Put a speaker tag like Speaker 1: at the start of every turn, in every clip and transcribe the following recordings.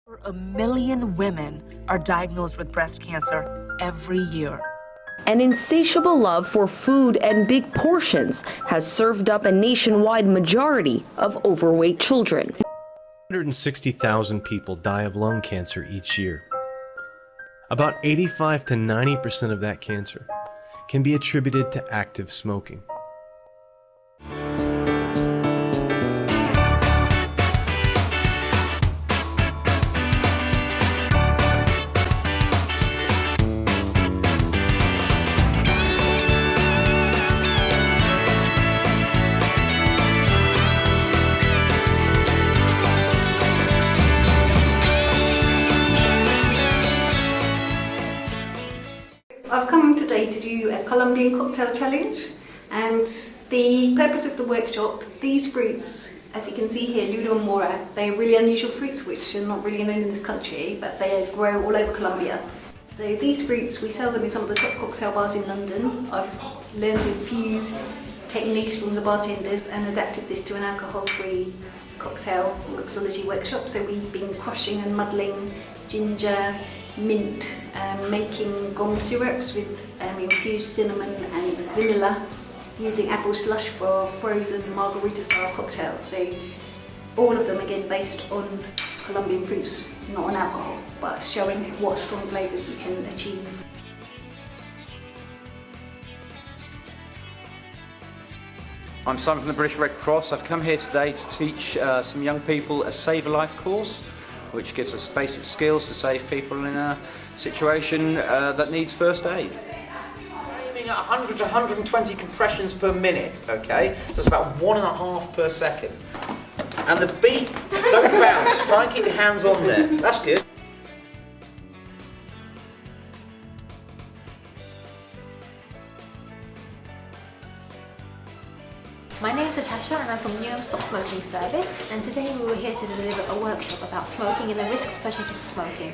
Speaker 1: Over 1 million women are diagnosed with breast cancer every year.
Speaker 2: An insatiable love for food and big portions has served up a nationwide majority of overweight children.
Speaker 3: 160,000 people die of lung cancer each year. About 85 to 90% of that cancer can be attributed to active smoking.
Speaker 4: I've come today to do a Colombian cocktail challenge, and the purpose of the workshop, these fruits, as you can see here, ludo and mora, they're really unusual fruits which are not really known in this country, but they grow all over Colombia. So these fruits, we sell them in some of the top cocktail bars in London. I've learned a few techniques from the bartenders and adapted this to an alcohol-free cocktail mixology workshop. So we've been crushing and muddling ginger, mint, making gum syrups with infused cinnamon and vanilla, using apple slush for frozen margarita style cocktails. So all of them again based on Colombian fruits, not on alcohol, but showing what strong flavours you can achieve.
Speaker 5: I'm Simon from the British Red Cross. I've come here today to teach some young people a Save a Life course, which gives us basic skills to save people in a situation that needs first aid. Aiming at 100 to 120 compressions per minute, okay? So it's about 1.5 per second. And the beat, don't bounce, try and keep your hands on there. That's good.
Speaker 6: My name is Natasha and I'm from Newham Stop Smoking Service, and today we were here to deliver a workshop about smoking and the risks associated with smoking.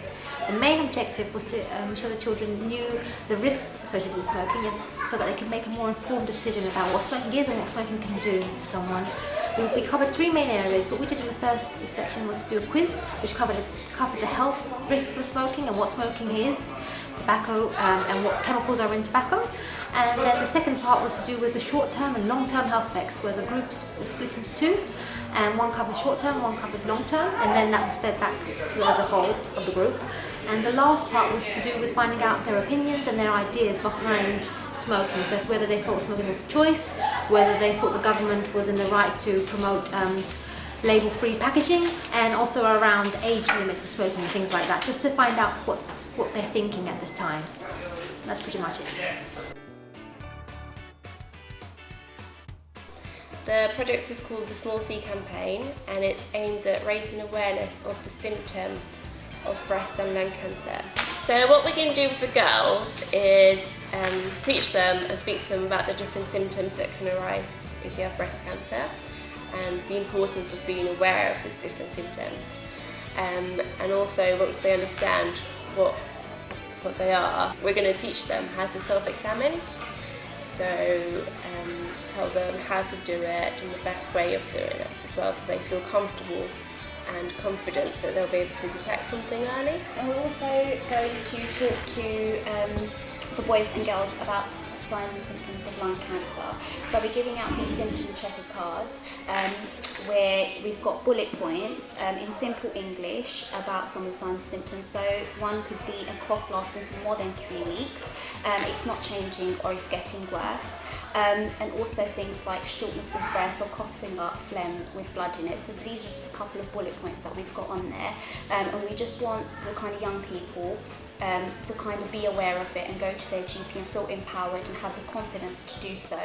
Speaker 6: The main objective was to ensure the children knew the risks associated with smoking, and so that they could make a more informed decision about what smoking is and what smoking can do to someone. We covered 3 main areas. What we did in the first section was to do a quiz which covered the health risks of smoking and what smoking is, tobacco, and what chemicals are in tobacco. And then the second part was to do with the short-term and long-term health effects, where the groups were split into 2, and one covered short-term, one covered long-term, and then that was fed back to as a whole of the group. And the last part was to do with finding out their opinions and their ideas behind smoking, so whether they thought smoking was a choice, whether they thought the government was in the right to promote label-free packaging, and also around age limits for smoking and things like that, just to find out what they're thinking at this time. That's pretty much it.
Speaker 7: The project is called the Small C Campaign, and it's aimed at raising awareness of the symptoms of breast and lung cancer. So what we're going to do with the girls is teach them and speak to them about the different symptoms that can arise if you have breast cancer, and the importance of being aware of these different symptoms. And also, once they understand what they are, we're going to teach them how to self-examine. So tell them how to do it and the best way of doing it as well, so they feel comfortable and confident that they'll be able to detect something early.
Speaker 8: And we're also going to talk to the boys and girls about signs and symptoms of lung cancer. So we're giving out these symptom checker cards where we've got bullet points in simple English about some of the signs and symptoms. So one could be a cough lasting for more than 3 weeks, it's not changing or it's getting worse, and also things like shortness of breath or coughing up phlegm with blood in it. So these are just a couple of bullet points that we've got on there, and we just want the kind of young people to kind of be aware of it and go to their GP and feel empowered and have the confidence to do so.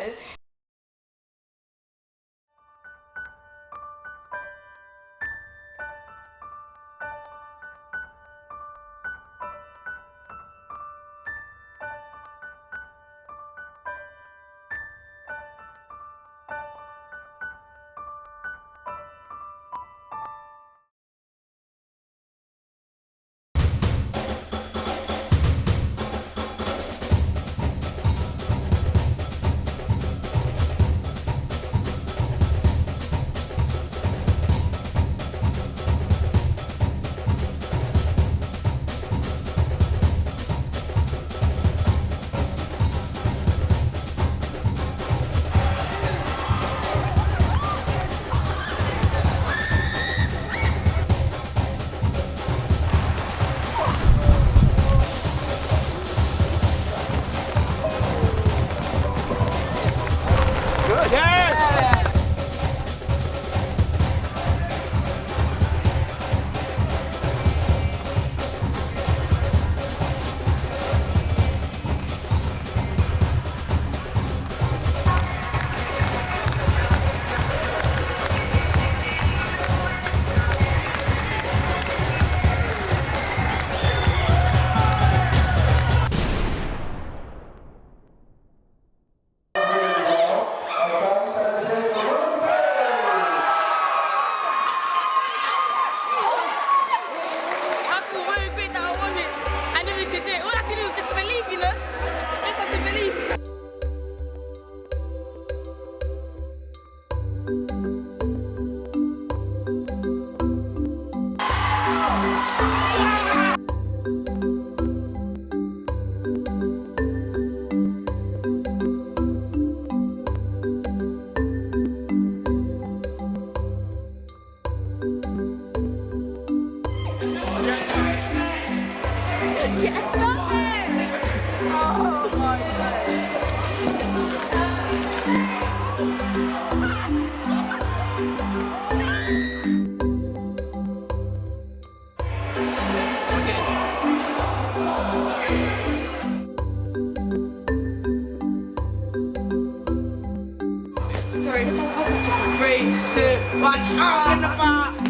Speaker 9: 3, 2, 1, in the bar.